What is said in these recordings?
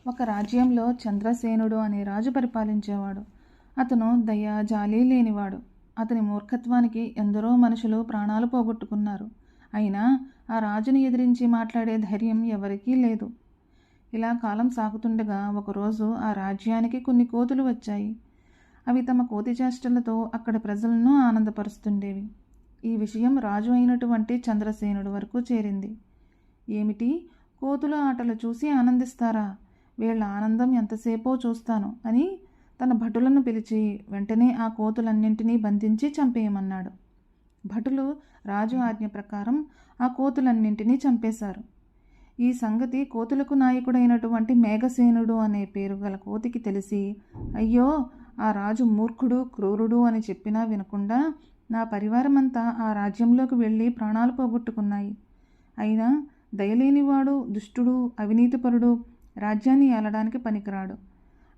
ఒక రాజ్యంలో చంద్రసేనుడు అనే రాజు పరిపాలించేవాడు. అతను దయ, జాలి లేనివాడు. అతని మూర్ఖత్వానికి ఎందరో మనుషులు ప్రాణాలు పోగొట్టుకున్నారు. అయినా ఆ రాజుని ఎదిరించి మాట్లాడే ధైర్యం ఎవరికీ లేదు. ఇలా కాలం సాగుతుండగా ఒకరోజు ఆ రాజ్యానికి కొన్ని కోతులు వచ్చాయి. అవి తమ కోతి చేష్టలతో అక్కడి ప్రజలను ఆనందపరుస్తుండేవి. ఈ విషయం రాజు అయినటువంటి చంద్రసేనుడు వరకు చేరింది. ఏమిటి, కోతుల ఆటలు చూసి ఆనందిస్తారా? వీళ్ళ ఆనందం ఎంతసేపో చూస్తాను అని తన భటులను పిలిచి వెంటనే ఆ కోతులన్నింటినీ బంధించి చంపేయమన్నాడు. భటులు రాజు ఆజ్ఞ ప్రకారం ఆ కోతులన్నింటినీ చంపేశారు. ఈ సంగతి కోతులకు నాయకుడైనటువంటి మేఘసేనుడు అనే పేరు గల కోతికి తెలిసి, అయ్యో, ఆ రాజు మూర్ఖుడు, క్రూరుడు అని చెప్పినా వినకుండా నా పరివారమంతా ఆ రాజ్యంలోకి వెళ్ళి ప్రాణాలు పోగొట్టుకున్నాయి. అయినా దయలేనివాడు, దుష్టుడు, అవినీతిపరుడు రాజ్యాన్ని ఏలడానికి పనికిరాడు.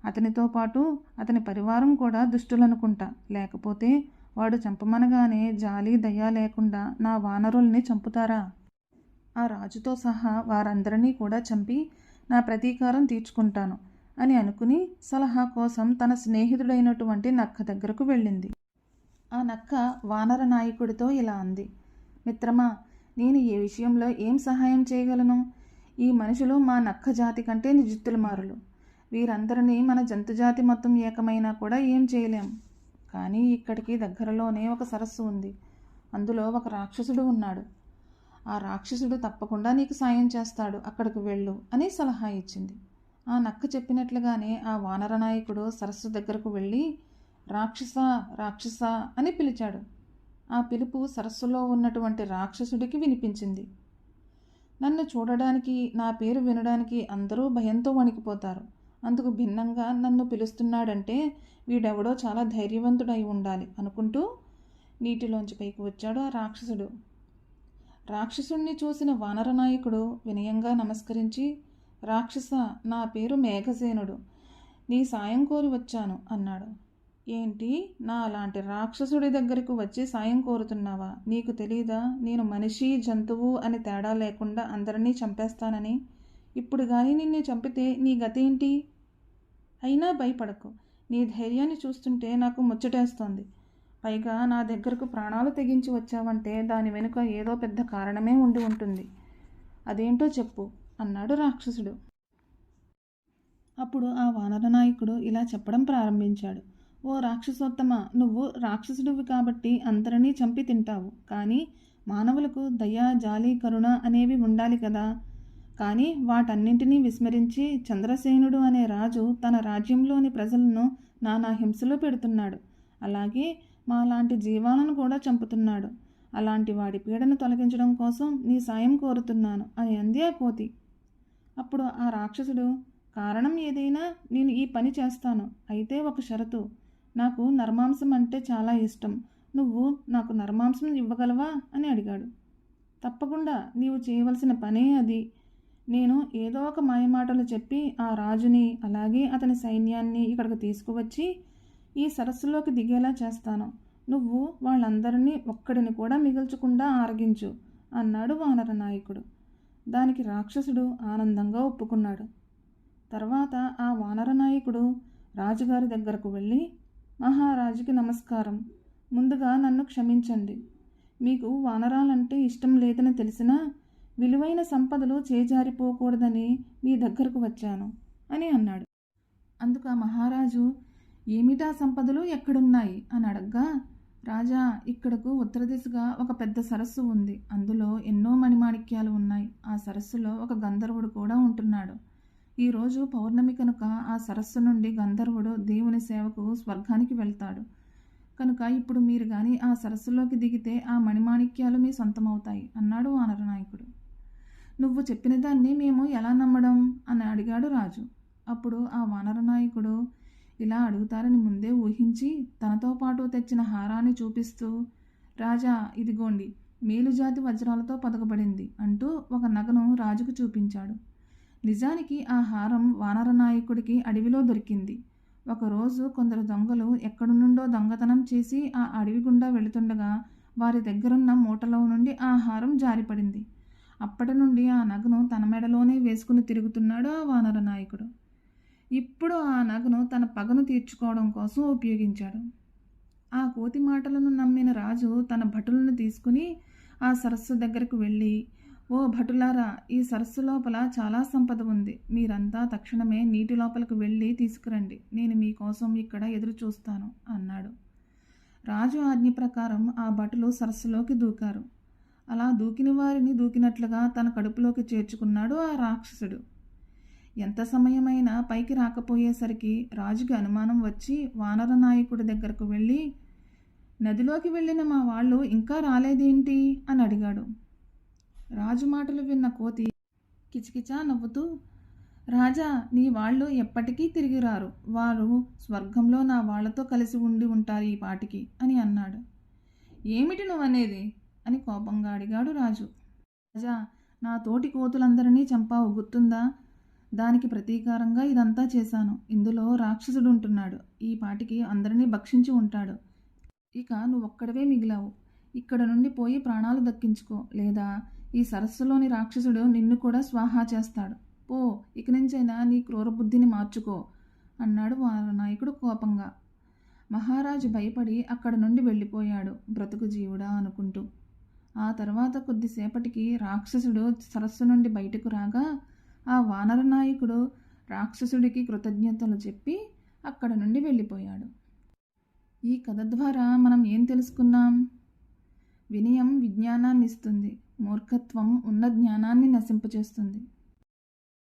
అతనితో పాటు అతని పరివారం కూడా దుష్టులనుకుంటా. లేకపోతే వాడు చంపమనగానే జాలి, దయ లేకుండా నా వానరుల్ని చంపుతారా? ఆ రాజుతో సహా వారందరినీ కూడా చంపి నా ప్రతీకారం తీర్చుకుంటాను అని అనుకుని సలహా కోసం తన స్నేహితుడైనటువంటి నక్క దగ్గరకు వెళ్ళింది. ఆ నక్క వానర నాయకుడితో ఇలా అంది: మిత్రమా, నేను ఈ విషయంలో ఏం సహాయం చేయగలను? ఈ మనుషులు మా నక్క జాతి కంటే నిజిత్తుల మారులు. వీరందరినీ మన జంతుజాతి మొత్తం ఏకమైనా కూడా ఏం చేయలేం. కానీ ఇక్కడికి దగ్గరలోనే ఒక సరస్సు ఉంది. అందులో ఒక రాక్షసుడు ఉన్నాడు. ఆ రాక్షసుడు తప్పకుండా నీకు సాయం చేస్తాడు, అక్కడికి వెళ్ళు అని సలహా ఇచ్చింది. ఆ నక్క చెప్పినట్లుగానే ఆ వానర నాయకుడు సరస్సు దగ్గరకు వెళ్ళి రాక్షస, రాక్షస అని పిలిచాడు. ఆ పిలుపు సరస్సులో ఉన్నటువంటి రాక్షసుడికి వినిపించింది. నన్ను చూడడానికి, నా పేరు వినడానికి అందరూ భయంతో వణికిపోతారు. అందుకు భిన్నంగా నన్ను పిలుస్తున్నాడంటే వీడెవడో చాలా ధైర్యవంతుడై ఉండాలి అనుకుంటూ నీటిలోంచి పైకి వచ్చాడు ఆ రాక్షసుడు. రాక్షసుణ్ణి చూసిన వానర నాయకుడు వినయంగా నమస్కరించి, రాక్షస, నా పేరు మేఘసేనుడు, నీ సాయం కోరి వచ్చాను అన్నాడు. ఏంటి, నా అలాంటి రాక్షసుడి దగ్గరకు వచ్చి సాయం కోరుతున్నావా? నీకు తెలీదా నేను మనిషి, జంతువు అని తేడా లేకుండా అందరినీ చంపేస్తానని? ఇప్పుడు కానీ నిన్ను చంపితే నీ గతేంటి? అయినా భయపడకు, నీ ధైర్యాన్ని చూస్తుంటే నాకు ముచ్చటేస్తోంది. పైగా నా దగ్గరకు ప్రాణాలు తెగించి వచ్చావంటే దాని వెనుక ఏదో పెద్ద కారణమే ఉండి ఉంటుంది. అదేంటో చెప్పు అన్నాడు రాక్షసుడు. అప్పుడు ఆ వానర నాయకుడు ఇలా చెప్పడం ప్రారంభించాడు. ఓ రాక్షసోత్తమ, నువ్వు రాక్షసుడివి కాబట్టి అందరినీ చంపి తింటావు. కానీ మానవులకు దయ, జాలి, కరుణ అనేవి ఉండాలి కదా. కానీ వాటన్నింటినీ విస్మరించి చంద్రసేనుడు అనే రాజు తన రాజ్యంలోని ప్రజలను నానా హింసలు పెడుతున్నాడు. అలాగే మాలాంటి జీవాలను కూడా చంపుతున్నాడు. అలాంటి వాడి పీడను తొలగించడం కోసం నీ సాయం కోరుతున్నాను అని అంది ఆ కోతి. అప్పుడు ఆ రాక్షసుడు, కారణం ఏదైనా నేను ఈ పని చేస్తాను. అయితే ఒక షరతు, నాకు నరమాంసం అంటే చాలా ఇష్టం. నువ్వు నాకు నరమాంసం ఇవ్వగలవా అని అడిగాడు. తప్పకుండా, నీవు చేయవలసిన పనే అది. నేను ఏదో ఒక మాయమాటలు చెప్పి ఆ రాజుని అలాగే అతని సైన్యాన్ని ఇక్కడికి తీసుకువచ్చి ఈ సరస్సులోకి దిగేలా చేస్తాను. నువ్వు వాళ్ళందరినీ ఒక్కడిని కూడా మిగల్చకుండా ఆరగించు అన్నాడు వానర నాయకుడు. దానికి రాక్షసుడు ఆనందంగా ఒప్పుకున్నాడు. తర్వాత ఆ వానర నాయకుడు రాజుగారి దగ్గరకు వెళ్ళి, మహారాజుకి నమస్కారం. ముందుగా నన్ను క్షమించండి. మీకు వానరాలంటే ఇష్టం లేదని తెలిసినా విలువైన సంపదలు చేజారిపోకూడదని మీ దగ్గరకు వచ్చాను అని అన్నాడు. అందుకు ఆ మహారాజు, ఏమిటా సంపదలు, ఎక్కడున్నాయి అని అడగ్గా, రాజా, ఇక్కడకు ఉత్తర దిశగా ఒక పెద్ద సరస్సు ఉంది. అందులో ఎన్నో మణిమాణిక్యాలు ఉన్నాయి. ఆ సరస్సులో ఒక గంధర్వుడు కూడా ఉంటున్నాడు. ఈరోజు పౌర్ణమి కనుక ఆ సరస్సు నుండి గంధర్వుడు దేవుని సేవకు స్వర్గానికి వెళ్తాడు. కనుక ఇప్పుడు మీరు కానీ ఆ సరస్సులోకి దిగితే ఆ మణిమాణిక్యాలు మీ సొంతమవుతాయి అన్నాడు వానర నాయకుడు. నువ్వు చెప్పిన దాన్ని మేము ఎలా నమ్మడం అని అడిగాడు రాజు. అప్పుడు ఆ వానర నాయకుడు ఇలా అడుగుతారని ముందే ఊహించి తనతో పాటు తెచ్చిన హారాన్ని చూపిస్తూ, రాజా, ఇదిగోండి, మేలుజాతి వజ్రాలతో పొదగబడింది అంటూ ఒక నగను రాజుకు చూపించాడు. నిజానికి ఆ హారం వానర నాయకుడికి అడవిలో దొరికింది. ఒకరోజు కొందరు దొంగలు ఎక్కడి నుండో దొంగతనం చేసి ఆ అడవి గుండా వెళుతుండగా వారి దగ్గరున్న మూటలో నుండి ఆ హారం జారిపడింది. అప్పటి నుండి ఆ నగను తన మెడలోనే వేసుకుని తిరుగుతున్నాడు ఆ వానర నాయకుడు. ఇప్పుడు ఆ నగను తన పగను తీర్చుకోవడం కోసం ఉపయోగించాడు. ఆ కోతి మాటలను నమ్మిన రాజు తన భటులను తీసుకుని ఆ సరస్సు దగ్గరకు వెళ్ళి, ఓ భటులారా, ఈ సరస్సు లోపల చాలా సంపద ఉంది. మీరంతా తక్షణమే నీటి లోపలికి వెళ్ళి తీసుకురండి. నేను మీకోసం ఇక్కడ ఎదురు చూస్తాను అన్నాడు. రాజు ఆజ్ఞ ప్రకారం ఆ భటులు సరస్సులోకి దూకారు. అలా దూకిన వారిని దూకినట్లుగా తన కడుపులోకి చేర్చుకున్నాడు ఆ రాక్షసుడు. ఎంత సమయమైనా పైకి రాకపోయేసరికి రాజుకి అనుమానం వచ్చి వానర నాయకుడి దగ్గరకు వెళ్ళి, నదిలోకి వెళ్ళిన మా వాళ్ళు ఇంకా రాలేదేంటి అని అడిగాడు. రాజు మాటలు విన్న కోతి కిచకిచా నవ్వుతూ, రాజా, నీ వాళ్ళు ఎప్పటికీ తిరిగి రారు. వారు స్వర్గంలో నా వాళ్లతో కలిసి ఉండి ఉంటారు ఈ పాటికి అని అన్నాడు. ఏమిటి నువ్వనేది అని కోపంగా అడిగాడు రాజు. రాజా, నా తోటి కోతులందరినీ చంపావు, గుర్తుందా? దానికి ప్రతీకారంగా ఇదంతా చేశాను. ఇందులో రాక్షసుడు ఉంటున్నాడు. ఈ పాటికి అందరినీ భక్షించి ఉంటాడు. ఇక నువ్వొక్కడవే మిగిలావు. ఇక్కడ నుండి పోయి ప్రాణాలు దక్కించుకో, లేదా ఈ సరస్సులోని రాక్షసుడు నిన్ను కూడా స్వాహా చేస్తాడు. పో, ఇక నుంచైనా నీ క్రూర బుద్ధిని మార్చుకో అన్నాడు వానరనాయకుడు కోపంగా. మహారాజు భయపడి అక్కడి నుండి వెళ్ళిపోయాడు, బ్రతుకు జీవుడా అనుకుంటూ. ఆ తర్వాత కొద్దిసేపటికి రాక్షసుడు సరస్సు నుండి బయటకు రాగా ఆ వానర నాయకుడు రాక్షసుడికి కృతజ్ఞతలు చెప్పి అక్కడ నుండి వెళ్ళిపోయాడు. ఈ కథ ద్వారా మనం ఏం తెలుసుకున్నాం? వినయం విజ్ఞానాన్ని ఇస్తుంది, మూర్ఖత్వం ఉన్న జ్ఞానాన్ని నశింపచేస్తుంది.